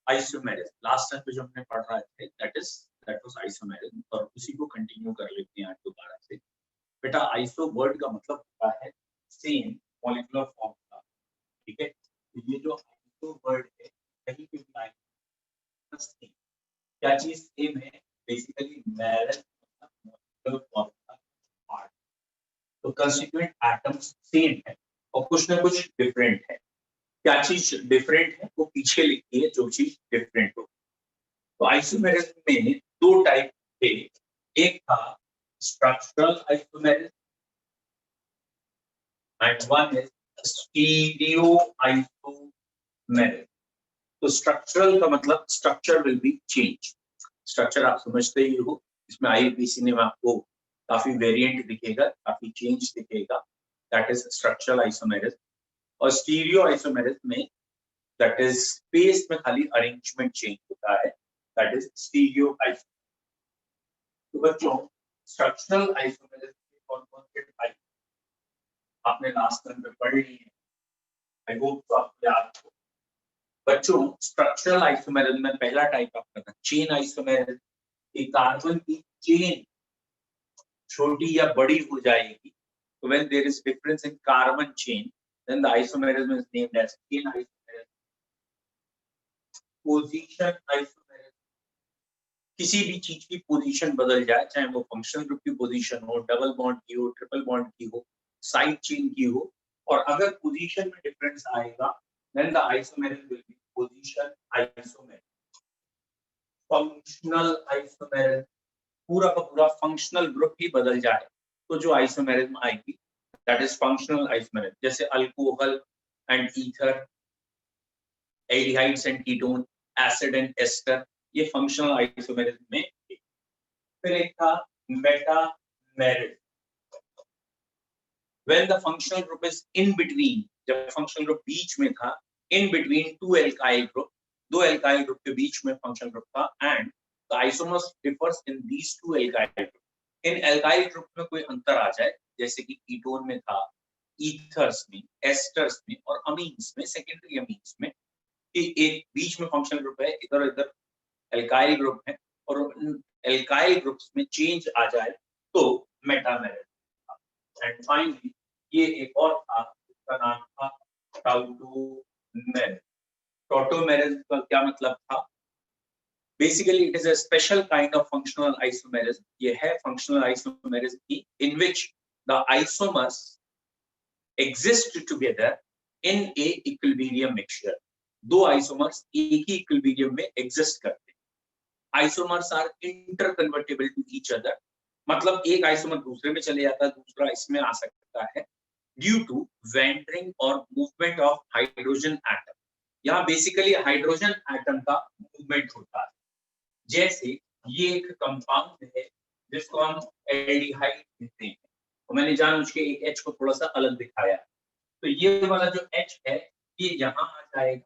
Isomerism last time जो हमने पढ़ रहे थे दैट वाज आइसोमेरिज्म, और उसी को कंटिन्यू कर लेते हैं आज दोबारा से। बेटा आइसो वर्ड का मतलब होता है सेम मॉलिक्यूलर फॉर्मूला, ठीक है। तो ये जो आइसो वर्ड है कहीं पे भी आएगा सेम, क्या चीज सेम है, basically marriage molecular formula part, तो कंस्टिट्यूएंट एटम्स सेम है और कुछ ना कुछ डिफरेंट है। क्या चीज डिफरेंट है वो पीछे लिखी है, जो चीज डिफरेंट हो। तो आइसोमेरिज्म में दो टाइप थे, एक था structural isomerism and one is stereo isomerism. तो स्ट्रक्चरल का मतलब structure will be change, structure आप समझते ही हो, इसमें आईपीसी में आपको काफी वेरिएंट दिखेगा, काफी चेंज दिखेगा, दैट इज स्ट्रक्चरल आइसोमेरिज्म। और स्टीरियो आइसोमेरिज्म में दैट इज स्पेस में खाली अरेंजमेंट चेंज होता है, दैट इज स्टीरियो आइसोमेरिज्म। तो बच्चों स्ट्रक्चरल आइसोमेरिज्म के कौन-कौन से टाइप आपने लास्ट टाइम में पढ़ ली है, आई होप तो आपको याद हो। बच्चों स्ट्रक्चरल आइसोमेरिज्म में पहला टाइप आपका था चेन आइसोमेरिज्म, कि कार्बन की चेन छोटी या बड़ी हो जाएगी, तो when there is difference in carbon chain then the isomerism is named as chain isomerism. Position isomerism, किसी भी चीज की पोजीशन बदल जाए, चाहे वो फंक्शनल ग्रुप की पोजीशन हो, डबल बॉन्ड की हो, ट्रिपल बॉन्ड की हो, साइड चेन की हो, और अगर पोजीशन में डिफरेंस आएगा then the isomerism will be position isomerism. Functional isomerism, पूरा का पूरा फंक्शनल ग्रुप ही बदल जाए तो जो आइसोमेरिज्म आएगी दैट इज फंक्शनल आइसोमेरिज्म, जैसे alcohol and ether, aldehydes and ketone, acid and ester, ये फंक्शनल आइसोमेरिज्म में। फिर एक था metamerism, when the functional group is in between, जब फंक्शनल ग्रुप बीच में था, in between two alkyl group, दो एल्काइल ग्रुप के बीच में फंक्शनल ग्रुप था, and the isomers differs in these two alkyl group. इन एल्काइल ग्रुप में कोई अंतर आ जाए, जैसे कि कीटोन में था, ईथर्स में, एस्टर्स में और अमीन्स में, सेकेंडरी अमीन्स में, कि एक बीच में फंक्शनल ग्रुप है, इधर इधर एल्काइल ग्रुप है, और एल्काइल ग्रुप्स में चेंज आ जाए तो मेटामेरिज्म। एंड फाइनली ये एक और था जिसका नाम था टॉटोमेरिज्म। टॉटोमेरिज्म का क्या मतलब था, basically it is a special kind of functional isomerism. ये है फंक्शनल आइसोमेरिज्म की in which the isomers exist together in a equilibrium mixture। दो आइसोमर्स एक ही इक्विलिब्रियम में एग्जिस्ट करते हैं। Isomers are interconvertible to each other, मतलब एक आइसोमर दूसरे में चले जाता है, दूसरा इसमें आ सकता है, ड्यू टू वेंडरिंग और मूवमेंट ऑफ हाइड्रोजन एटम। यहाँ बेसिकली हाइड्रोजन एटम का मूवमेंट होता है। जैसे ये एक कंपाउंड है जिसको हम एल्डिहाइड कहते हैं, तो मैंने जानबूझ के एक H को थोड़ा सा अलग दिखाया। तो ये वाला जो H है ये यहाँ आ जाएगा,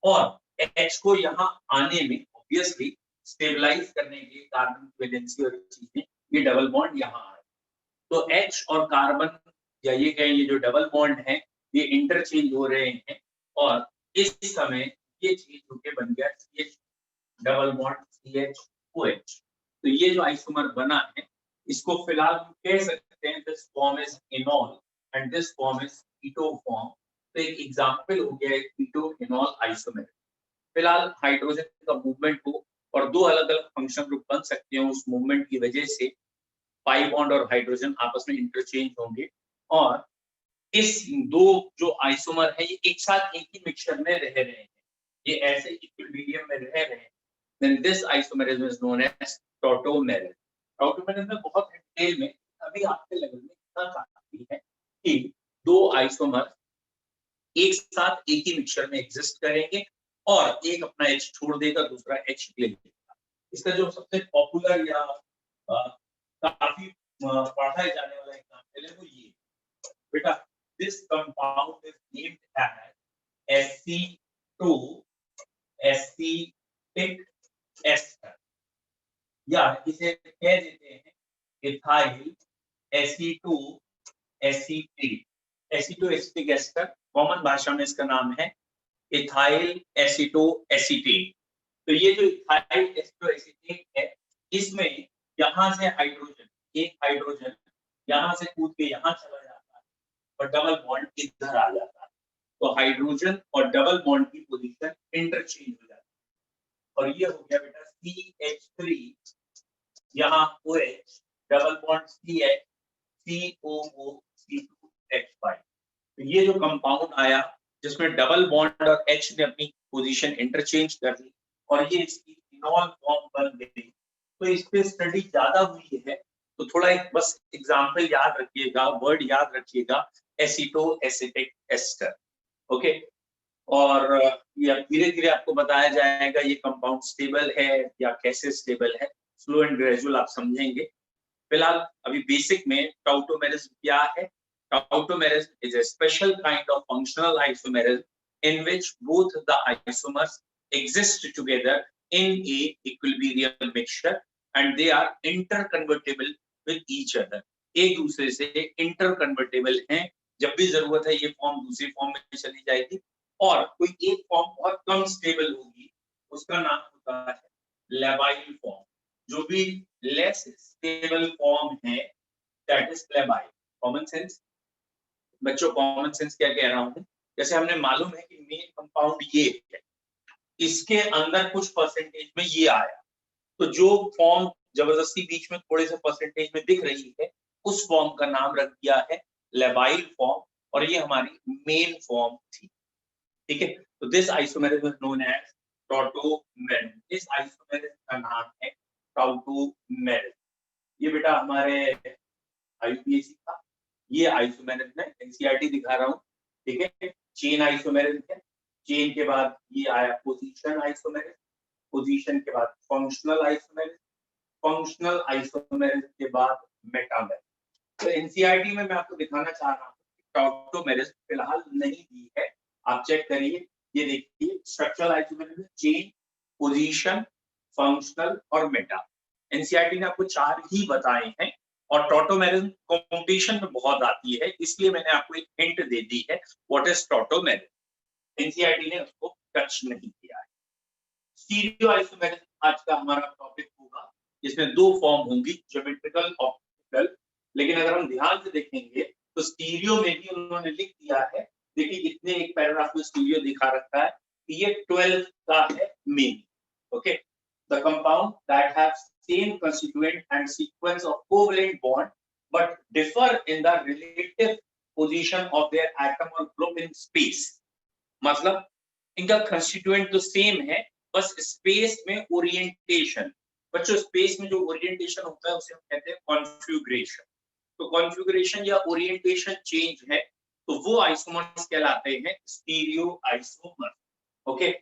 और H को यहाँ आने में ऑब्वियसली स्टेबलाइज करने के लिए कार्बन वैलेंसी और चीजें, ये डबल बॉन्ड यहाँ आ रहा है। तो H और कार्बन या ये कहें ये जो डबल बॉन्ड है ये इंटरचेंज हो रहे हैं, और इस समय ये चीज होके बन गया CH डबल बॉन्ड CH-OH। तो ये जो आइसोमर बना है इसको फिलहाल हम कह सकते हैं this form is enol and this form is keto form. तो एक एग्जांपल हो गया कीटो इनॉल आइसोमर। फिलहाल हाइड्रोजन का मूवमेंट हो और दो अलग अलग फंक्शन ग्रुप बन सकते हैं, उस मूवमेंट की वजह से पाई बॉन्ड और हाइड्रोजन आपस में इंटरचेंज होंगे, और इस दो जो आइसोमर है ये एक साथ एक ही मिक्सचर में रह रहे हैं, ये ऐसे इक्विलिब्रियम में रह रहे हैं, then this isomerism is known as tautomerism। Tautomerism में बहुत डिटेल में अभी आपके लेवल में इतना काफी है कि दो आइसोमर एक साथ एक ही मिक्सचर में एग्जिस्ट करेंगे और एक अपना H छोड़ देगा, दूसरा H ले लेगा। इसका जो सबसे पॉपुलर या काफी पढ़ा जाने वाला एग्जांपल है वो ये बेटा, this compound is named as Sc2 ester, या इसे कह देते हैं ethyl Sc2 acetate. Aceto acetic ester, common भाषा में इसका नाम है इथाइल एसीटो एसीटेट। तो ये जो इथाइल एस्ट्रोएसिटेट है, इसमें यहाँ से हाइड्रोजन, एक हाइड्रोजन यहाँ से कूद के यहाँ चला जाता है और डबल बॉन्ड इधर आ जाता है, तो हाइड्रोजन और डबल बॉन्ड की पोजीशन इंटरचेंज हो जाती है और ये हो गया बेटा CH3, यहाँ OH, double bond CH, COO, C2H5। तो ये जो कंपाउंड आया जिसमें डबल बॉन्ड और H ने अपनी पोजीशन इंटरचेंज कर ली और ये इसकी फिनॉल फॉर्म बन गई। तो इस पे स्टडी ज्यादा हुई है, तो थोड़ा एक बस एग्जांपल याद रखिएगा, वर्ड याद रखिएगा, एसीटो एसिटिक एस्टर। ओके, और ये धीरे धीरे आपको बताया जाएगा ये कंपाउंड स्टेबल है या कैसे स्टेबल है, स्लो एंड ग्रेजुअल आप समझेंगे। फिलहाल अभी बेसिक में टॉटोमेरिज्म क्या है। Tautomerism is a special kind of functional isomerism in which both the isomers exist together in a equilibrium mixture and they are interconvertible with each other. एक दूसरे से interconvertible हैं, जब भी जरूरत है ये फॉर्म दूसरी फॉर्म में चली जाएगी और कोई एक फॉर्म बहुत कम स्टेबल होगी उसका नाम होता है labile फॉर्म। जो भी लेस स्टेबल फॉर्म है that is labile. Common sense बच्चों, कॉमन सेंस क्या कह रहा हूं, जैसे हमने मालूम है कि मेन कंपाउंड ये है, इसके अंदर कुछ परसेंटेज में ये आया, तो जो फॉर्म जबरदस्ती बीच में थोड़े से परसेंटेज में दिख रही है उस फॉर्म का नाम रख दिया है लेबाइल फॉर्म और ये हमारी मेन फॉर्म थी। ठीक है, तो this isomerism is known as tautomerism. इस आइसोमेरिज्म का नाम है टॉटोमेरिज्म। ये बेटा हमारे आईयूपीएसी का ये आइसोमेरिज्म है, एनसीईआरटी दिखा रहा हूँ। ठीक है, चेन आइसोमेरिज्म है, चेन के बाद ये आया पोजीशन आइसोमेरिज्म, पोजीशन के बाद फंक्शनल आइसोमेरिज्म, फंक्शनल आइसोमेरिज्म के बाद मेटामेरिज्म। तो एनसीईआरटी में मैं आपको दिखाना चाह रहा हूँ टॉटोमेरिज्म फिलहाल नहीं दी है, आप चेक करिए। ये देखिए structural isomerism, chain, position, functional और मेटा। एनसीईआरटी ने आपको 4 ही बताए हैं और टॉटोमेरिज्म कॉम्पिटिशन में बहुत आती है, इसलिए मैंने आपको एक हिंट दे दी है व्हाट इज टॉटोमेरिज्म। एनसीईआरटी ने उसको टच नहीं किया है। स्टीरियो आइसोमेरिज्म आज का हमारा टॉपिक होगा, जिसमें 2 फॉर्म होंगी, ज्योमेट्रिकल ऑप्टिकल। लेकिन अगर हम ध्यान से देखेंगे तो स्टीरियो में भी उन्होंने लिख दिया है, देखिए इतने एक पैराग्राफ में स्टीरियो दिखा रखा है कि ये 12 का है main. Okay, the compound that have same constituent and sequence of covalent bond but differ in the relative position of their atom or group in space। मतलब इनका constituent तो सेम है, बस स्पेस में ओरिएंटेशन। बच्चों स्पेस में जो orientation होता है उसे हम कहते हैं कॉन्फ़िगरेशन। तो कॉन्फ़िगरेशन या ओरिएंटेशन चेंज है तो वो आइसोमर्स कहलाते हैं स्टीरियो आइसोमर। ओके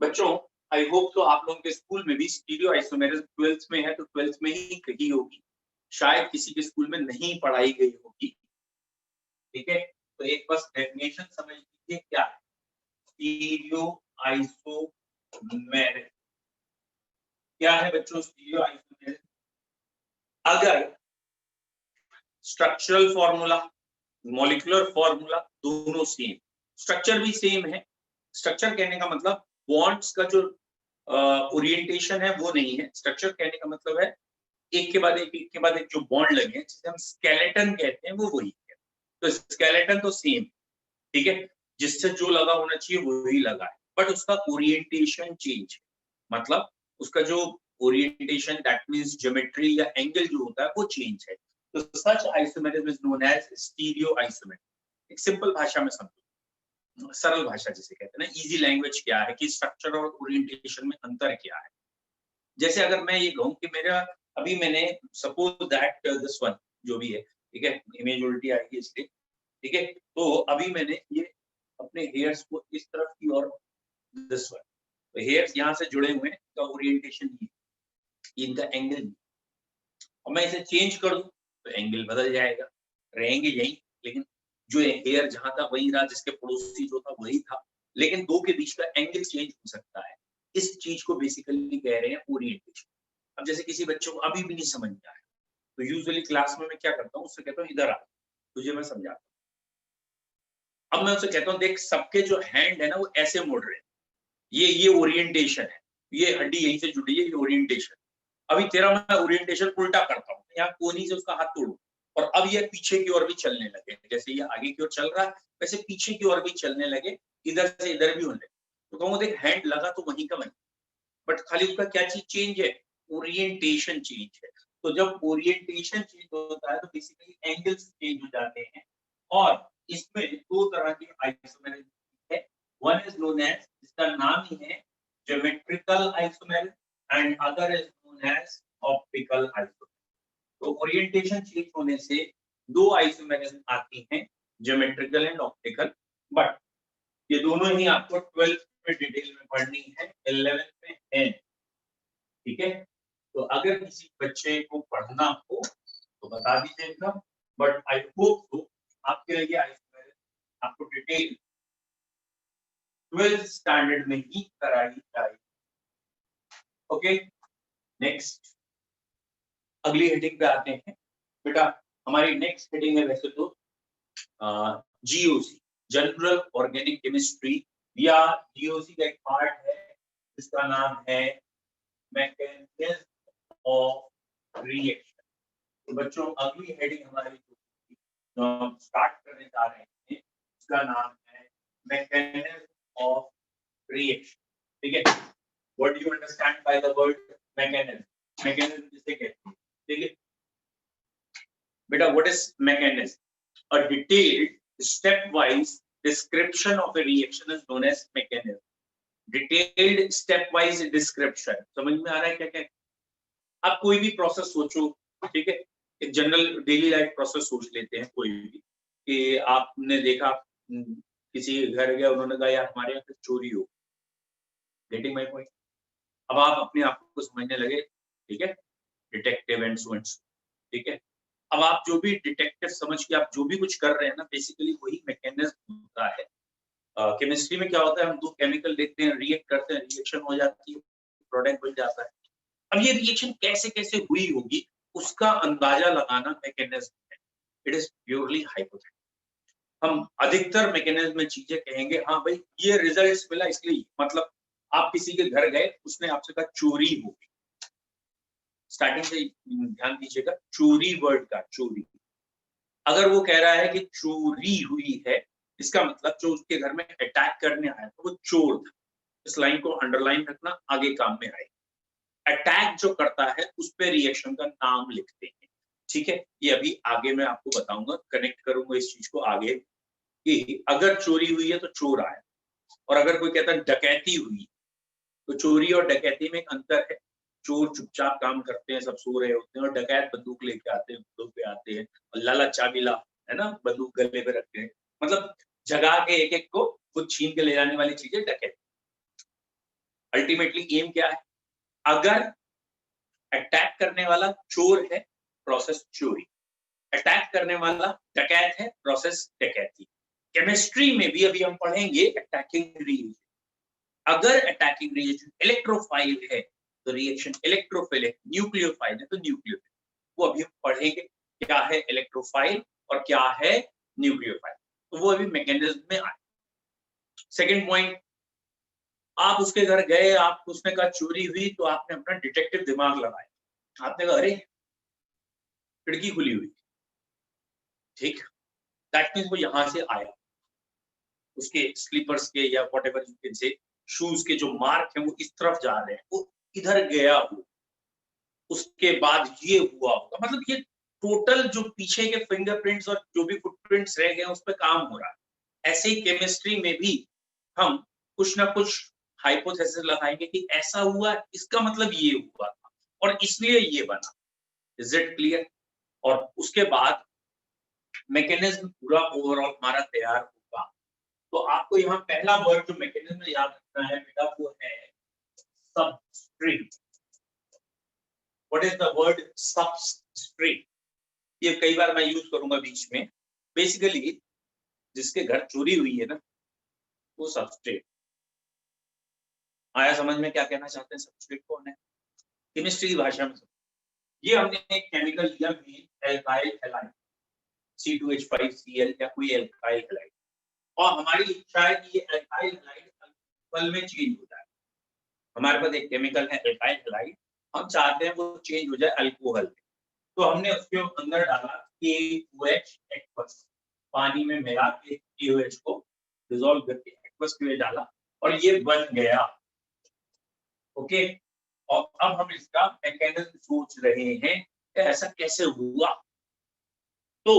बच्चों, आई होप तो आप लोगों के स्कूल में भी स्टीरियो आइसोमेरिज्म 12th में है, तो 12th में ही कही होगी, शायद किसी के स्कूल में नहीं पढ़ाई गई होगी। ठीक है, तो एक बस डेफिनेशन समझ लीजिए क्या है स्टीरियो आइसोमेरिज्म। क्या है बच्चों स्टीरियो आइसोमेरिज्म? अगर स्ट्रक्चरल फॉर्मूला, मॉलिक्यूलर फॉर्मूला दोनों सेम, स्ट्रक्चर भी सेम है। स्ट्रक्चर कहने का मतलब बॉन्ड्स का जो ओरिएंटेशन है वो नहीं है। स्ट्रक्चर कहने का मतलब है एक के बाद एक जो बॉन्ड लगे हैं, जिसे हम स्केलेटन कहते हैं, वो वही है। तो स्केलेटन तो सेम, ठीक है, जिससे जो लगा होना चाहिए वही लगा है, बट उसका ओरिएंटेशन चेंज है। मतलब उसका जो ओरिएंटेशन दैट मींस ज्योमेट्री या एंगल जो होता है वो चेंज है। तो such isomerism is known as stereoisomerism. एक सिंपल भाषा में समझो, सरल भाषा जिसे कहते हैं ना, इजी लैंग्वेज क्या है कि स्ट्रक्चर और ओरिएंटेशन में अंतर क्या है। जैसे अगर मैं ये कहूं कि मेरा अभी मैंने सपोज दैट दिस वन जो भी है, ठीक है, इमेज उल्टी आई है इसलिए, ठीक है, तो अभी मैंने ये अपने हेयर्स को इस तरफ की और दिस वन, तो हेयर्स यहाँ से जुड़े हुए हैं, तो ओरिएंटेशन ये इनका एंगल, और मैं इसे चेंज कर दूं तो एंगल बदल जाएगा, रहेंगे यही, लेकिन जो हेयर जहां था वही रहा, जिसके पड़ोसी जो था वही था, लेकिन दो के बीच का एंगल चेंज हो सकता है। इस चीज को बेसिकली कह रहे हैं ओरिएंटेशन। अब जैसे किसी बच्चे को अभी भी नहीं समझ में आया तो यूजुअली क्लास में मैं क्या करता हूँ, उससे कहता हूँ इधर आ, तुझे मैं समझाता हूँ। अब मैं उससे कहता हूँ देख सबके जो हैंड है ना वो ऐसे मोड़ रहे हैं, ये ओरिएंटेशन है। ये हड्डी यहीं से जुड़ी है, ये ओरिएंटेशन। अभी तेरा मैं ओरिएंटेशन उल्टा करता हूँ, यहाँ कोनी से उसका हाथ तोड़ू और अब ये पीछे की ओर भी चलने लगे, जैसे ये आगे की ओर चल रहा है वैसे पीछे की ओर भी चलने लगे, इधर से इधर भी होने लगे, तो कहूँगा देख हैंड लगा तो वहीं का वहीं, बट खाली उसका क्या चीज चेंज है, ओरिएंटेशन चेंज है। तो जब ओरिएंटेशन चेंज होता है तो बेसिकली एंगल्स चेंज हो जाते हैं, और इसमें दो तरह के आइसोमेरिज्म है। वन इज नोन एज, इसका नाम ही है geometrical isomerism, and other is known as optical isomerism. तो ओरिएंटेशन चेंज होने से दो आइसोमेरिज्म आती हैं, ज्योमेट्रिकल एंड ऑप्टिकल, बट ये दोनों ही आपको 12th में डिटेल में पढ़नी है, 11th में है, ठीक है। तो अगर किसी बच्चे को पढ़ना हो तो बता दीजिएगा, बट आई होप तो आपके लिए आइसोमेरिज्म आपको डिटेल 12th स्टैंडर्ड में ही कराई जाएगी। ओके, नेक्स्ट अगली हेडिंग पे आते हैं बेटा। हमारी नेक्स्ट हेडिंग है वैसे तो जीओसी, जनरल ऑर्गेनिक केमिस्ट्री, या जीओसी का एक पार्ट है जिसका नाम है मैकेनिज्म ऑफ रिएक्शन। तो बच्चों अगली हेडिंग हमारी जो हम स्टार्ट करने जा रहे हैं उसका नाम है मैकेनिज्म ऑफ रिएक्शन, ठीक है। What do you understand by the word mechanism? Mechanism किसे कहते हैं, ठीक है बेटा। What is mechanism? A detailed stepwise description of a reaction is known as mechanism. Detailed stepwise description, समझ में आ रहा है क्या क्या? आप कोई भी प्रोसेस सोचो, ठीक है, एक जनरल डेली लाइफ प्रोसेस सोच लेते हैं कोई भी, कि आपने देखा किसी घर गया, उन्होंने कहा यार हमारे यहाँ चोरी हो, गेटिंग माय पॉइंट। अब आप अपने आप को समझने लगे, ठीक है, डिटेक्टिव एंड सो, ठीक है। अब आप जो भी डिटेक्टिव समझ के आप जो भी कुछ कर रहे हैं ना, बेसिकली वही मैकेनिज्म होता है। केमिस्ट्री में क्या होता है, हम दो केमिकल देखते हैं, रिएक्ट करते हैं, रिएक्शन हो जाती है, प्रोडक्ट बन जाता है। अब ये रिएक्शन कैसे कैसे हुई होगी उसका अंदाजा लगाना मैकेनिज्म है। It is purely hypothetical. हम अधिकतर मैकेनिज्म में चीजें कहेंगे, हाँ भाई ये रिजल्ट्स मिला इसलिए, मतलब आप किसी के घर गए, उसने आपसे कहा चोरी हो गई, स्टार्टिंग से ध्यान दीजिएगा, चोरी वर्ड का, चोरी। अगर वो कह रहा है कि चोरी हुई है, इसका मतलब जो उसके घर में अटैक करने आया था वो चोर था। इस लाइन को अंडरलाइन रखना, आगे काम में आए। अटैक जो करता है उस पे रिएक्शन का नाम लिखते हैं, ठीक है। ये अभी आगे मैं आपको बताऊंगा, कनेक्ट करूंगा इस चीज को आगे, कि अगर चोरी हुई है तो चोर आया, और अगर कोई कहता है डकैती हुई, तो चोरी और डकैती में एक अंतर है। चोर चुपचाप काम करते हैं, सब सो रहे होते हैं, और डकैत बंदूक लेके आते हैं, बंदूक पे आते हैं, और लाला चाबीला है ना, बंदूक गले पे रखते हैं, मतलब जगा के एक एक को खुद छीन के ले जाने वाली चीजें डकैत। अल्टीमेटली एम क्या है, अगर अटैक करने वाला चोर है, प्रोसेस चोरी, अटैक करने वाला डकैत है, प्रोसेस डकैती। केमिस्ट्री में भी अभी हम पढ़ेंगे अटैकिंग रिएजेंट। अगर अटैकिंग रिएजेंट इलेक्ट्रोफाइल है तो रिएक्शन इलेक्ट्रोफिलिक, न्यूक्लियोफाइल है तो न्यूक्लियोफिलिक। वो अभी हम पढ़ेंगे क्या है इलेक्ट्रोफाइल और क्या है न्यूक्लियोफाइल, तो वो अभी मैकेनिज्म में आए। सेकंड पॉइंट, आप उसके घर गए, आप उसने कहा चोरी हुई, तो आपने अपना डिटेक्टिव दिमाग लगाया, आपने कहा अरे खिड़की खुली हुई, ठीक, दैट मींस वो यहां से आया, उसके स्लीपर्स के या whatever you can say shoes के जो मार्क हैं वो इस तरफ जा रहे हैं, वो इधर गया हो, उसके बाद ये हुआ होगा, मतलब ये टोटल जो पीछे के फिंगरप्रिंट्स और जो भी फुटप्रिंट्स रह गए उस पर काम हो रहा है। ऐसे ही केमिस्ट्री में भी हम कुछ ना कुछ हाइपोथेसिस लगाएंगे कि ऐसा हुआ, इसका मतलब ये हुआ था और इसलिए ये बना। Is it clear? और उसके बाद मैकेनिज्म पूरा ओवरऑल हमारा तैयार होगा। तो आपको यहाँ पहला वर्ड जो मैकेनिज्म में याद रखना है बेटा, वो है substrate. What is the word substrate? ये कई बार मैं यूज करूंगा बीच में। बेसिकली जिसके घर चोरी हुई है ना, वो सबस्ट्रेट। आया समझ में क्या कहना चाहते हैं? सबस्ट्रेट कौन है केमिस्ट्री की भाषा में? ये हमने एक केमिकल लिया, एल्काइल हैलाइड, C2H5Cl या कोई एल्काइल हैलाइड, और हमारी इच्छा है कि ये एल्काइल हैलाइड अल्कोहल में चेंज हो जाए। हमारे पास एक केमिकल है एल्काइल हैलाइड, हम चाहते हैं वो चेंज हो जाए अल्कोहल में, तो हमने उसके अंदर डाला KOH एक्वस, पानी में मिला के KOH को डिसॉल्व करके एक्वस में डाला और ये बन गया। ओके, और अब हम इसका मैकेनिज्म सोच रहे हैं कि ऐसा कैसे हुआ। तो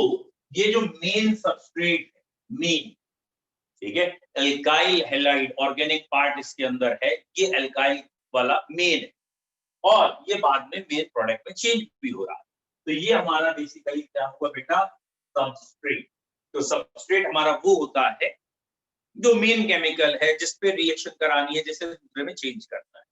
ये जो मेन सबस्ट्रेट है, मेन, ठीक है, एल्काइल हैलाइड ऑर्गेनिक पार्ट इसके अंदर है, ये एल्काइल वाला मेन है और ये बाद में मेन प्रोडक्ट में चेंज भी हो रहा है। तो ये हमारा बेसिकली क्या हुआ बेटा, सबस्ट्रेट। तो सबस्ट्रेट हमारा वो होता है जो मेन केमिकल है जिस पे रिएक्शन करानी है, जैसे दूसरे में चेंज करना है।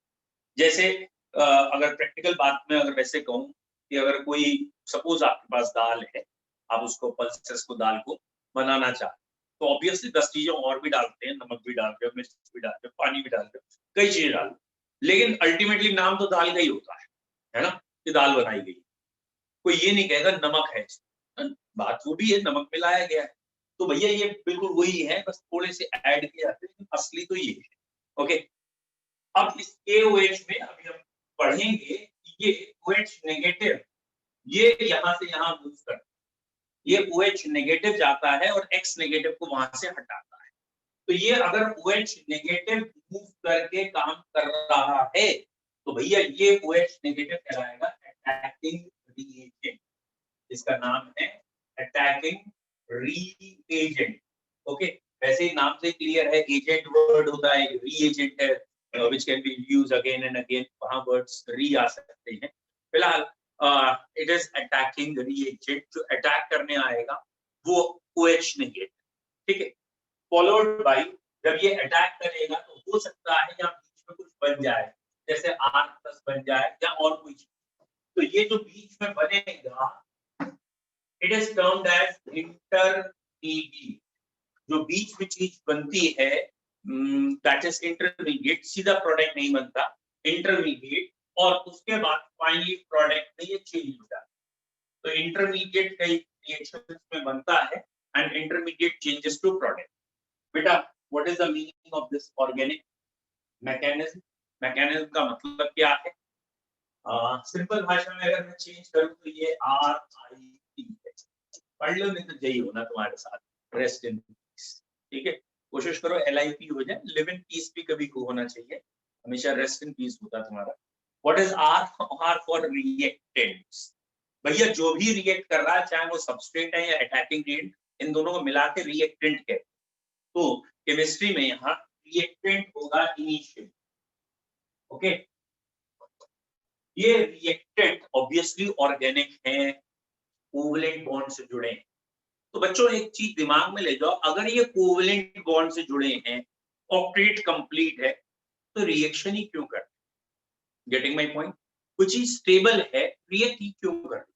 जैसे अगर प्रैक्टिकल बात में अगर वैसे कहूं कि अगर कोई सपोज आपके पास दाल है, आप उसको पल्सेस को दाल को बनाना चाहते, तो ऑब्वियसली 10 चीजें और भी डालते हैं, नमक भी डालते हैं, मिर्च भी डालते हैं, पानी भी डालते हैं, कई चीजें डालते हैं, लेकिन अल्टीमेटली नाम तो दाल का ही होता है ना, कि दाल बनाई गई। कोई ये नहीं कहेगा नमक है, बात वो भी है, नमक मिलाया गया है, तो भैया ये बिल्कुल वही है, बस थोड़े से ऐड किए जाते हैं, असली तो ये है। ओके, अब इस KOH में अभी हम पढ़ेंगे ये OH नेगेटिव, ये यहां से यहां मूव करता है, ये OH नेगेटिव जाता है और X नेगेटिव को वहां से हटाता है। तो ये अगर OH नेगेटिव मूव करके काम कर रहा है तो भैया ये OH नेगेटिव कहलाएगा अटैकिंग रिएजेंट, इसका नाम है अटैकिंग रीएजेंट। ओके, वैसे ही नाम से क्लियर है, एजेंट वर्ड होता है, रीएजेंट है which can be used again and again, वहां वर्ड्स री आ सकते हैं। फिलहाल इट इज अटैकिंग रीएजेंट, जो अटैक करने आएगा वो OH नेगेटिव, ठीक है, फॉलोड बाय, जब ये अटैक करेगा तो हो सकता है या बीच में कुछ बन जाए, जैसे R+ बन जाए या और कोई चीज, तो ये जो बीच में बनेगा it is termed as intermediate. जो बीच में चीज बनती है दैट इज इंटरमीडिएट, सीधा प्रोडक्ट नहीं बनता, इंटरमीडिएट, और उसके बाद फाइनली प्रोडक्ट में ये चेंज हो जाता है। तो इंटरमीडिएट कई रिएक्शंस में बनता है and intermediate changes to product. बेटा what is the meaning of this organic mechanism? Mechanism का मतलब क्या है? सिंपल भाषा में अगर मैं चेंज करूं तो ये RIP है, पढ़ लो नहीं तो जई होना तुम्हारे साथ, रेस्ट इन पीस, ठीक है, कोशिश करो LIP हो जाए, लिव इन पीस भी कभी को होना चाहिए, हमेशा रेस्ट इन पीस होता तुम्हारा। What is R for reactants, भैया जो भी रिएक्ट कर रहा है चाहे वो सबस्ट्रेट है या अटैकिंग एजेंट, इन दोनों को मिला के रिएक्टेंट कहते हैं। तो केमिस्ट्री में यहाँ रिएक्टेंट होगा इनिशियल। ओके, ये रिएक्टेंट ऑब्वियसली ऑर्गेनिक है, कोवलेंट बॉन्ड से जुड़े हैं। तो बच्चों एक चीज दिमाग में ले जाओ, अगर ये कोवलेंट बॉन्ड से जुड़े हैं, ऑक्टेट कंप्लीट है, तो रिएक्शन ही क्यों करते? Getting my point? कोई चीज स्टेबल है, रिएक्ट ही क्यों करते?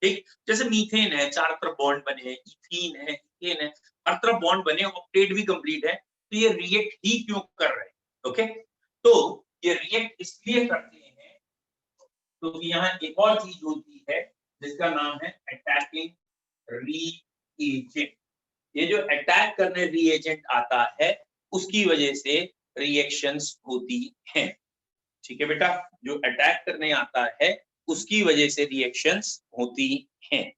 ठीक, जैसे मीथेन है, चार तरफ बॉन्ड बने हैं, इथीन है, इथेन है, हर तरफ बॉन्ड बने, ऑक्टेट भी कंप्लीट है, तो ये रिएक्ट ही क्यों कर रहे हैं? ओके, तो ये रिएक्ट इसलिए करते हैं तो यहाँ एक और चीज होती है जिसका नाम है अटैकिंग रीएजेंट। ये जो अटैक करने रीएजेंट आता है उसकी वजह से रिएक्शंस होती हैं, ठीक है बेटा, जो अटैक करने आता है उसकी वजह से रिएक्शंस होती हैं,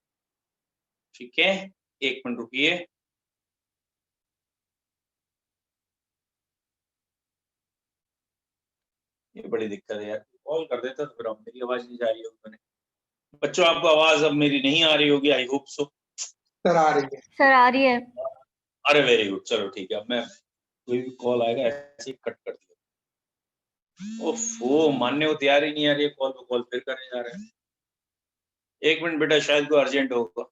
ठीक है, एक मिनट रुकिए। ये बड़ी दिक्कत है यार, कॉल कर देता तो फिर अब मेरी आवाज नहीं जा रही होगी मैंने। बच्चों आपको आवाज अब मेरी नहीं आ रही होगी, आई होप सो। सर आ रही है, सर आ रही है। अरे वेरी गुड, चलो ठीक है, अब मैं कोई भी कॉल आएगा ऐसे ही कट कर दिया। ओफो, मानने को तैयार ही नहीं आ रही है, कॉल पे कॉल फिर करने जा रहे हैं। एक मिनट बेटा, शायद कोई अर्जेंट होगा।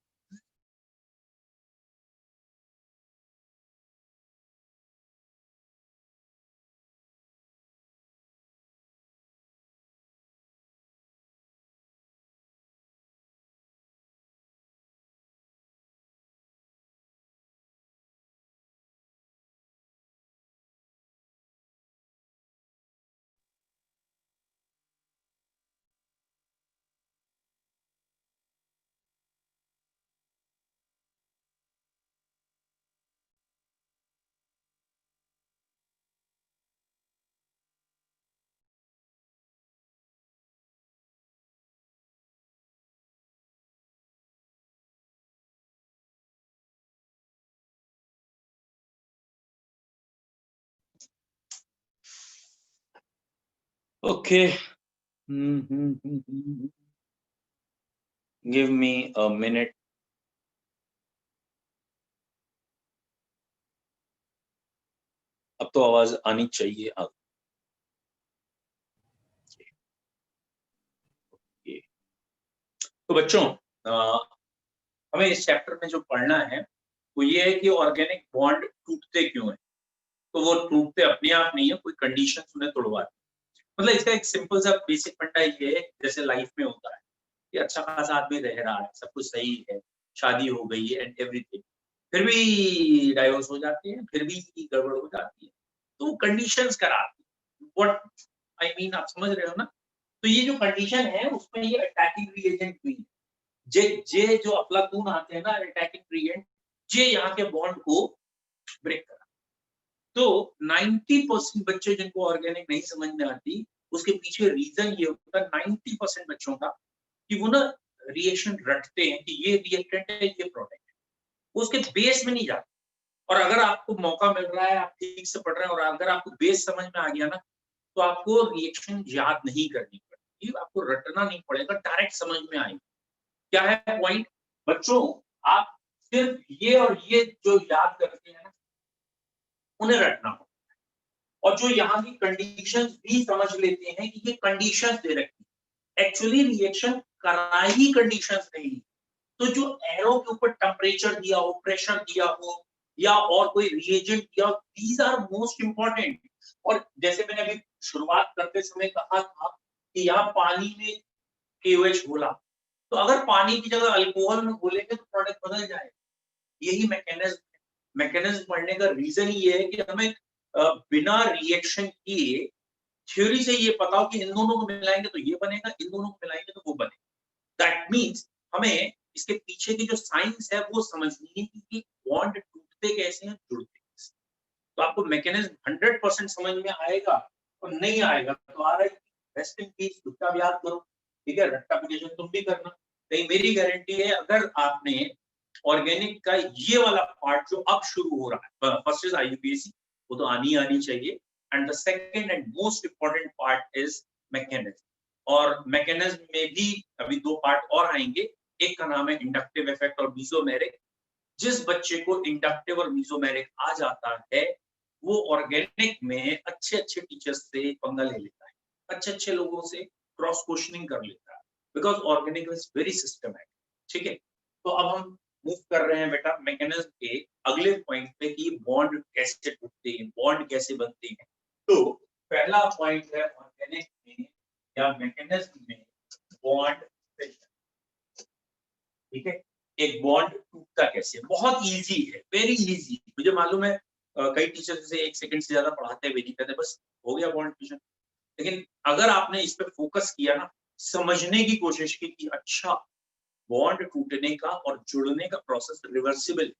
Okay. Give me a minute. अब तो आवाज आनी चाहिए अब। तो बच्चों हमें इस चैप्टर में जो पढ़ना है वो ये है कि ऑर्गेनिक बॉन्ड टूटते क्यों है। तो वो टूटते अपने आप नहीं है, कोई कंडीशन उन्हें तोड़वाती। मतलब इसका एक सिंपल सा बेसिक फंडा ये है, जैसे लाइफ में होता है कि अच्छा खासा आदमी रह रहा है, सब कुछ सही है, शादी हो गई है एंड एवरीथिंग, फिर भी डाइवोर्स हो जाते हैं, फिर भी गड़बड़ हो जाती है। तो कंडीशंस कराती है। व्हाट आई मीन, आप समझ रहे हो ना। तो ये जो कंडीशन है उसमें ये अटैकिंग रिएजेंट भी है। जे जे जो अफलातून आते हैं ना, अटैकिंग रिएजेंट, जे यहाँ के बॉन्ड को ब्रेक करा। तो 90% बच्चे जिनको ऑर्गेनिक नहीं समझ में आती, उसके पीछे रीजन ये होता है 90% बच्चों का कि वो ना रिएक्शन रटते हैं कि ये रिएक्टेंट है, ये प्रोडक्ट है, वो उसके बेस में नहीं जाते। और अगर आपको मौका मिल रहा है, आप ठीक से पढ़ रहे हैं और अगर आपको बेस समझ में आ गया ना, तो आपको रिएक्शन याद नहीं करनी पड़ेगी, आपको रटना नहीं पड़ेगा, डायरेक्ट समझ में आएगी। क्या है पॉइंट बच्चों, आप सिर्फ ये और ये जो याद करते हैं ना, उन्हें रटना हो। और जो यहाँ की कंडीशंस भी समझ लेते हैं कि ये कंडीशंस दे रखी है, एक्चुअली रिएक्शन करना ही कंडीशंस नहीं। तो जो एरो के ऊपर टेम्परेचर दिया हो, प्रेशर दिया हो, या और कोई रिएजेंट दिया हो, दीज आर मोस्ट इंपॉर्टेंट। और जैसे मैंने अभी शुरुआत करते समय कहा था कि यहाँ पानी में KOH घोला, तो अगर पानी की जगह अल्कोहल में घोलेंगे तो प्रोडक्ट बदल जाएगा। यही मैकेनिज्म पढ़ने का रीजन ये है कि हमें बिना रिएक्शन किए थ्योरी से ये पता हो कि इन दोनों को मिलाएंगे तो ये बनेगा, इन दोनों को मिलाएंगे तो वो बनेगा। दैट मीन्स हमें इसके पीछे की जो साइंस है वो समझनी है कि बॉन्ड टूटते कैसे हैं, जुड़ते कैसे। तो आपको मैकेनिज्म 100% समझ में आएगा, और नहीं आएगा तो आ रहा है रेस्ट इन पीस, चुपचाप याद करो। ठीक है, रेक्टिफिकेशन तुम भी करना। कहीं मेरी गारंटी है, अगर आपने ऑर्गेनिक का ये वाला पार्ट जो अब शुरू हो रहा है, फर्स्ट इज IUPAC, वो तो आनी चाहिए, and the second and most important part is mechanism. और मैकेनिज्म में भी अभी दो पार्ट और आएंगे, एक का नाम है इंडक्टिव इफेक्ट और मीसोमेरिक। जिस बच्चे को इंडक्टिव और मीसोमेरिक आ जाता है, वो ऑर्गेनिक में अच्छे अच्छे टीचर्स से पंगा ले लेता है, अच्छे अच्छे लोगों से क्रॉस क्वेश्चनिंग कर लेता है, because organic is very systematic. ठीक है, तो अब हम मूव कर रहे हैं बेटा मैकेनिज्म के अगले पॉइंट पे कि बॉन्ड कैसे टूटते हैं, बॉन्ड कैसे बनते हैं। तो पहला पॉइंट है ऑर्गेनिक में या मैकेनिज्म में बॉन्ड फिशन। ठीक है, एक बॉन्ड टूटता कैसे, बहुत इजी है, वेरी इजी। मुझे मालूम है कई टीचर से 1 सेकंड से ज्यादा पढ़ाते हुए नहीं कहते बस हो गया बॉन्ड फिशन। लेकिन अगर आपने इस पे फोकस किया ना, समझने की कोशिश की कि अच्छा बॉन्ड टूटने का और जुड़ने का प्रोसेस रिवर्सिबल,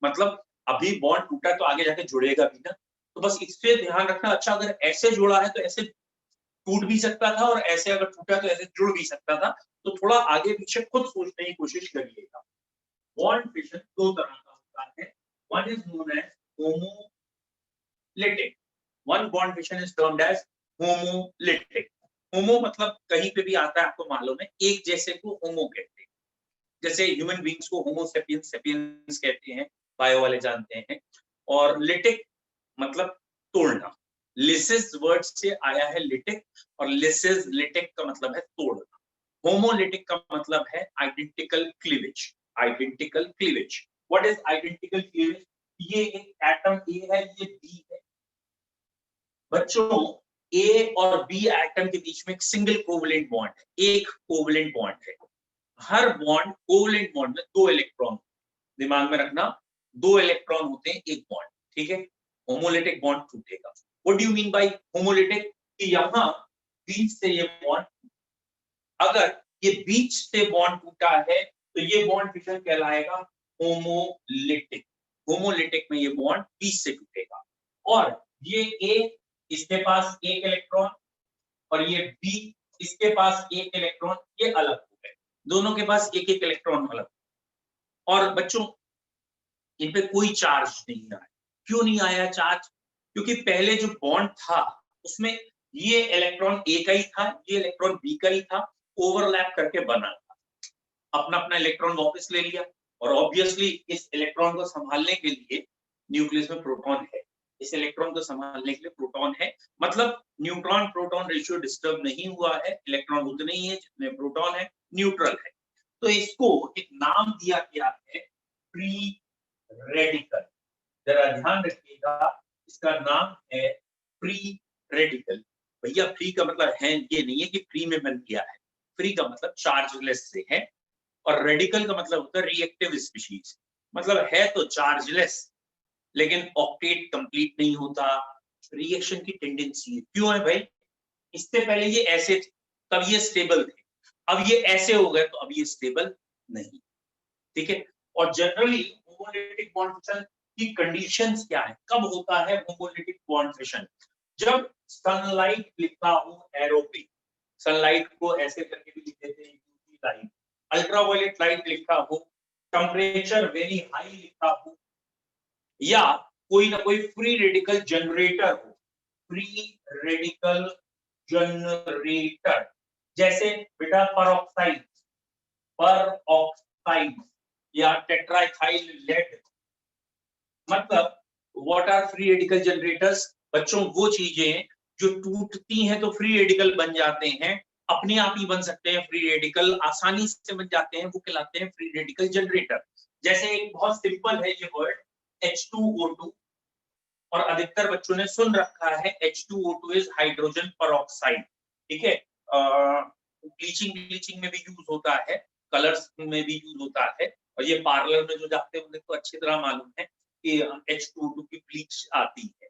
मतलब अभी बॉन्ड टूटा तो आगे जाके जुड़ेगा भी ना, तो बस इस पे ध्यान रखना। अच्छा अगर ऐसे जुड़ा है तो ऐसे टूट भी सकता था, और ऐसे अगर टूटा तो ऐसे जुड़ भी सकता था। तो थोड़ा आगे पीछे खुद सोचने की कोशिश करिएगा। बॉन्ड फिशन दो तरह का होता है, one is known as homolytic, one bond fission is termed as homolytic. Homo मतलब कहीं पे भी आता है, आपको मालूम है, एक जैसे को होमो कहते हैं। जैसे ह्यूमन बींग्स को होमो सेपियंस सेपियंस कहते हैं, बायो वाले जानते हैं। और लिटिक मतलब तोड़ना, लिसिस वर्ड से आया है लिटिक, और लिसिस लिटिक का मतलब है तोड़ना। होमोलिटिक का मतलब है identical cleavage, identical cleavage. What is identical cleavage? ये एक एटम ए है, ये बी है बच्चों। ए और बी एटम के बीच में एक सिंगल कोवलेंट बॉन्ड है, एक कोवलेंट बॉन्ड है। हर बॉन्ड कोवलेंट बॉन्ड में दो इलेक्ट्रॉन, दिमाग में रखना, दो इलेक्ट्रॉन होते हैं एक बॉन्ड। ठीक है, होमोलिटिक बॉन्ड टूटेगा। What do you mean by homolytic? कि यहां बीच से ये बॉन्ड, अगर ये बीच से बॉन्ड टूटा है तो ये बॉन्ड फिशन कहलाएगा होमोलिटिक। होमोलिटिक में ये बॉन्ड बीच से टूटेगा। और ये ए, इसके पास एक इलेक्ट्रॉन, और ये बी, इसके पास एक इलेक्ट्रॉन, ये अलग हो गए, दोनों के पास एक एक इलेक्ट्रॉन अलग। और बच्चों इन पे कोई चार्ज नहीं आया। क्यों नहीं आया चार्ज? क्योंकि पहले जो बॉन्ड था उसमें ये इलेक्ट्रॉन ए का ही था, ये इलेक्ट्रॉन बी का ही था, ओवरलैप करके बना था, अपना अपना इलेक्ट्रॉन वापस ले लिया। और ऑब्वियसली इस इलेक्ट्रॉन को संभालने के लिए न्यूक्लियस में प्रोटॉन है, इस इलेक्ट्रॉन को संभालने के लिए प्रोटॉन है, मतलब न्यूट्रॉन प्रोटॉन रेशियो डिस्टर्ब नहीं हुआ है, इलेक्ट्रॉन उतने ही है जितने प्रोटॉन है, न्यूट्रल है। तो इसको एक नाम दिया गया है फ्री रेडिकल। जरा ध्यान रखिएगा, इसका नाम है फ्री रेडिकल। भैया फ्री का मतलब है ये नहीं है कि फ्री में बन गया है, फ्री का मतलब चार्जलेस से है, और रेडिकल का मतलब होता है रिएक्टिव स्पीशीज, मतलब है तो चार्जलेस लेकिन ऑक्टेट कंप्लीट नहीं होता, रिएक्शन की टेंडेंसी। क्यों है भाई? इससे पहले ये ऐसे थे तब ये स्टेबल थे, अब ये ऐसे हो गए तो अब ये स्टेबल नहीं, ठीक है। और जनरली होमोलिटिक बॉन्ड फिशन की कंडीशंस क्या है, कब होता है होमोलिटिक बॉन्ड फिशन? जब सनलाइट लिखा हो एरो पे, सनलाइट को ऐसे करके भी लिख देते हैं यूवी लाइट, अल्ट्रावायलेट लाइट लिखा हो, टेम्परेचर वेरी हाई लिखा हो, या कोई ना कोई फ्री रेडिकल जनरेटर हो, फ्री रेडिकल जनरेटर, जैसे बेटा परऑक्साइड या टेट्राइथाइल लेड, मतलब what are free radical generators? बच्चों वो चीजें जो टूटती हैं तो फ्री रेडिकल बन जाते हैं, अपने आप ही बन सकते हैं फ्री रेडिकल, आसानी से बन जाते हैं, वो कहलाते हैं फ्री रेडिकल जनरेटर। जैसे एक बहुत सिंपल है ये वर्ड H2O2, और अधिकतर बच्चों ने सुन रखा है H2O2 इज हाइड्रोजन परऑक्साइड, ठीक है। ब्लीचिंग में भी यूज होता है, कलर्स में भी यूज होता है, और ये पार्लर में जो जाते हैं उन्हें तो अच्छी तरह मालूम है कि H2O2 की ब्लीच आती है।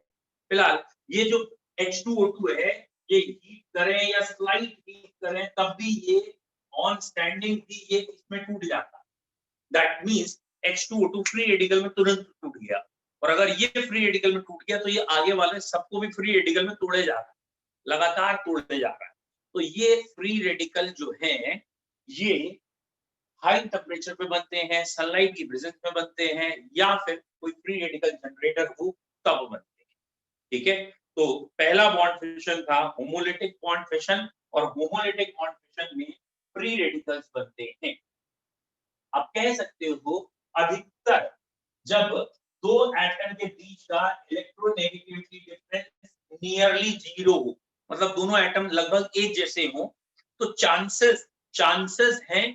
फिलहाल ये जो H2O2 है, ये हीट करें या स्लाइट हीट करें तब भी ये ऑन स्टैंडिंग भी ये इसमें टूट जाता है। That means H2O2 free radical में तुरंत टूट गया, और अगर ये फ्री रेडिकल में टूट गया तो ये आगे वाले सबको भी फ्री रेडिकल में तोड़े जा रहा है, लगातार तोड़ते जा रहा है। तो ये फ्री रेडिकल जो है ये हाई टेम्परेचर पे बनते हैं, सनलाइट की प्रेजेंस में बनते हैं, या फिर कोई फ्री रेडिकल जनरेटर हो तब बनते हैं, ठीक है। तो पहला बॉन्ड फिशन था होमोलिटिक बॉन्ड फिशन, और होमोलिटिक बॉन्ड फिशन में फ्री रेडिकल्स बनते हैं। आप कह सकते हो अधिकतर जब दो एटम के बीच का इलेक्ट्रोनेगेटिविटी डिफरेंस नियरली जीरो हो, मतलब दोनों एटम लगभग एक जैसे हो, तो चांसेस हैं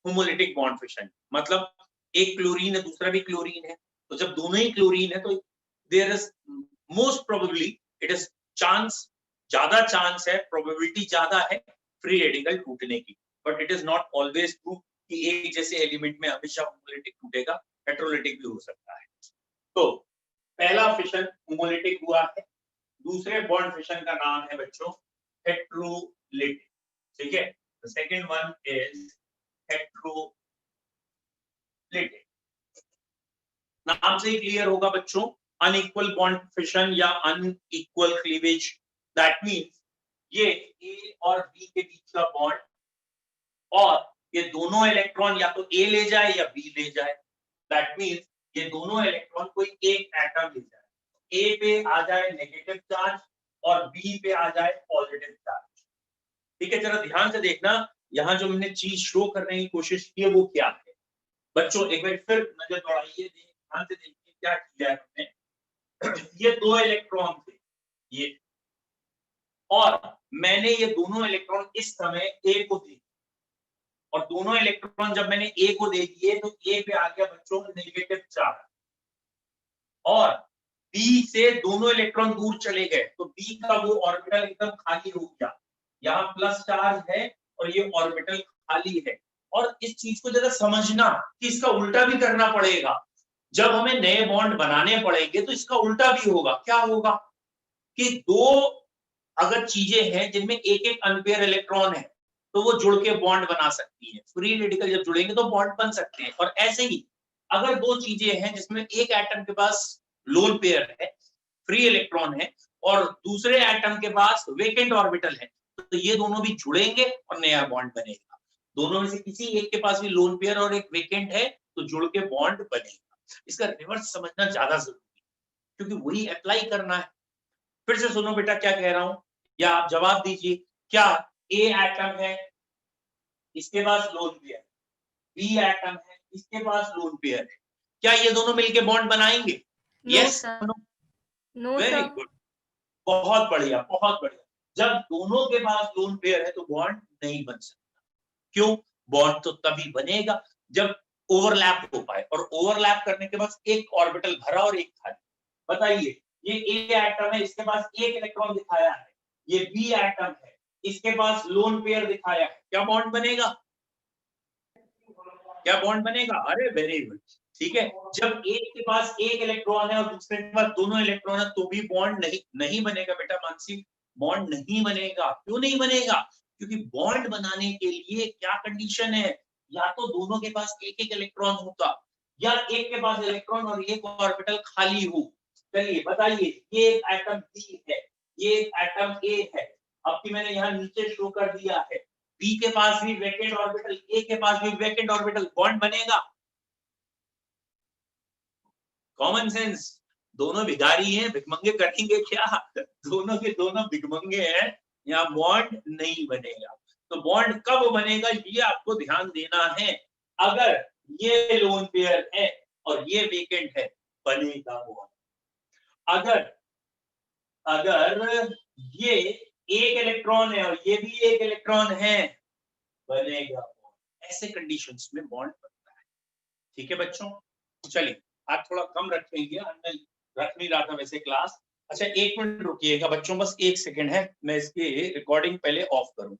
होमोलिटिक बॉन्ड फिशन। मतलब एक क्लोरीन है दूसरा भी क्लोरीन है, तो जब दोनों ही क्लोरीन है तो there is most probably it is chance, ज्यादा चांस है, प्रोबेबिलिटी ज्यादा है फ्री रेडिकल टूटने की, but it is not always true कि एक जैसे एलिमेंट में हमेशा होमोलिटिक टूटेगा, हेटेरोलिटिक भी हो सकता है। तो पहला फिशन होमोलिटिक हुआ है, दूसरे बॉन्ड फिशन का नाम है बच्चों हेटेरोलिटिक, ठीक है। The second one is heterolytic. नाम से ही क्लियर होगा बच्चों, अनइक्वल बॉन्ड फिशन या अनइक्वल क्लीवेज, दैट मींस ये ए और बी के बीच का बॉन्ड, और ये दोनों इलेक्ट्रॉन या तो ए ले जाए या बी ले जाए, दैट मींस ये दोनों इलेक्ट्रॉन कोई एक एटम ले जाए, ए पे आ जाए नेगेटिव चार्ज और बी पे आ जाए पॉजिटिव चार्ज, ठीक है। जरा ध्यान से देखना, यहाँ जो हमने चीज शो करने की कोशिश की है वो क्या है बच्चों, एक बार फिर नजर दौड़ाइए, ध्यान से देखिए क्या किया है हमने। ये दो इलेक्ट्रॉन थे ये, और मैंने ये दोनों इलेक्ट्रॉन इस समय ए को दे, और दोनों इलेक्ट्रॉन जब मैंने ए को दे दिए तो ए पे आ गया बच्चों नेगेटिव चार्ज, और बी से दोनों इलेक्ट्रॉन दूर चले गए तो बी का वो ऑर्बिटल एकदम खाली हो गया, यहाँ प्लस चार्ज है और ये ऑर्बिटल खाली है। और इस चीज को जरा समझना कि इसका उल्टा भी करना पड़ेगा, जब हमें नए बॉन्ड बनाने पड़ेंगे तो इसका उल्टा भी होगा। क्या होगा कि दो अगर चीजें हैं जिनमें एक एक अनपेयर इलेक्ट्रॉन है तो वो जुड़ के बॉन्ड बना सकती है, फ्री रेडिकल जब जुड़ेंगे तो बॉन्ड बन सकते हैं। और ऐसे ही अगर दो चीजें हैं जिसमें एक एटम के पास लोन पेयर है, फ्री इलेक्ट्रॉन है, और दूसरे एटम के पास वेकेंट ऑर्बिटल है, तो ये दोनों भी जुड़ेंगे और नया बॉन्ड बनेगा। दोनों में से किसी एक के पास भी लोन पेयर और एक वेकेंट है तो जुड़ के बॉन्ड बनेगा। इसका रिवर्स समझना ज्यादा जरूरी है क्योंकि वही अप्लाई करना है। फिर से सुनो बेटा क्या कह रहा हूं, या आप जवाब दीजिए, क्या ए एटम है, इसके पास लोन पेयर, बी एटम है, इसके पास लोन पेयर है, क्या ये दोनों मिलके बॉन्ड बनाएंगे? No yes, sir, no very sir. Good, बहुत बढ़िया, बहुत बढ़िया। जब दोनों के पास लोन पेयर है तो बॉन्ड नहीं बन सकता। क्यों? बॉन्ड तो तभी बनेगा जब ओवरलैप हो पाए, और ओवरलैप करने के बाद एक ऑर्बिटल भरा और एक खाली। बताइए, ये ए एटम है, इसके पास एक इलेक्ट्रॉन दिखाया है, ये बी एटम है, इसके पास लोन पेयर दिखाया है, क्या बॉन्ड बनेगा? क्या बॉन्ड बनेगा? अरे वेरी गुड, ठीक है। जब एक के पास एक इलेक्ट्रॉन है और दूसरे के पास दोनों इलेक्ट्रॉन है तो भी बॉन्ड नहीं बनेगा बेटा मानसी, बॉन्ड नहीं बनेगा। क्यों नहीं बनेगा? क्योंकि बॉन्ड बनाने के लिए क्या कंडीशन है, या तो दोनों के पास एक एक इलेक्ट्रॉन होगा, या एक के पास इलेक्ट्रॉन और एक ऑर्बिटल खाली हो। चलिए बताइए, ये एटम बी है, ये एटम ए है, अब की मैंने यहाँ नीचे शो कर दिया है, बी के पास भी वैकेंट ऑर्बिटल, ए के पास भी वैकेंट ऑर्बिटल, बॉन्ड बनेगा? Common sense. दोनों भिखारी हैं, भिखमंगे करेंगे क्या? दोनों के दोनों भिखमंगे हैं, यहाँ बॉन्ड नहीं बनेगा। तो बॉन्ड कब बनेगा ये आपको ध्यान देना है, अगर ये लोन पेयर है और ये वेकेंट है, बनेगा बॉन्ड। अगर अगर ये एक इलेक्ट्रॉन है और ये भी एक इलेक्ट्रॉन है, बनेगा बॉन्ड। ऐसे कंडीशंस में बॉन्ड बनता है। ठीक है बच्चों, चलिए आप थोड़ा कम रखेंगे, मैं रख नहीं रहा था वैसे क्लास। अच्छा, 1 मिनट रुकिएगा बच्चों, बस 1 सेकंड है, मैं इसकी रिकॉर्डिंग पहले ऑफ करूं।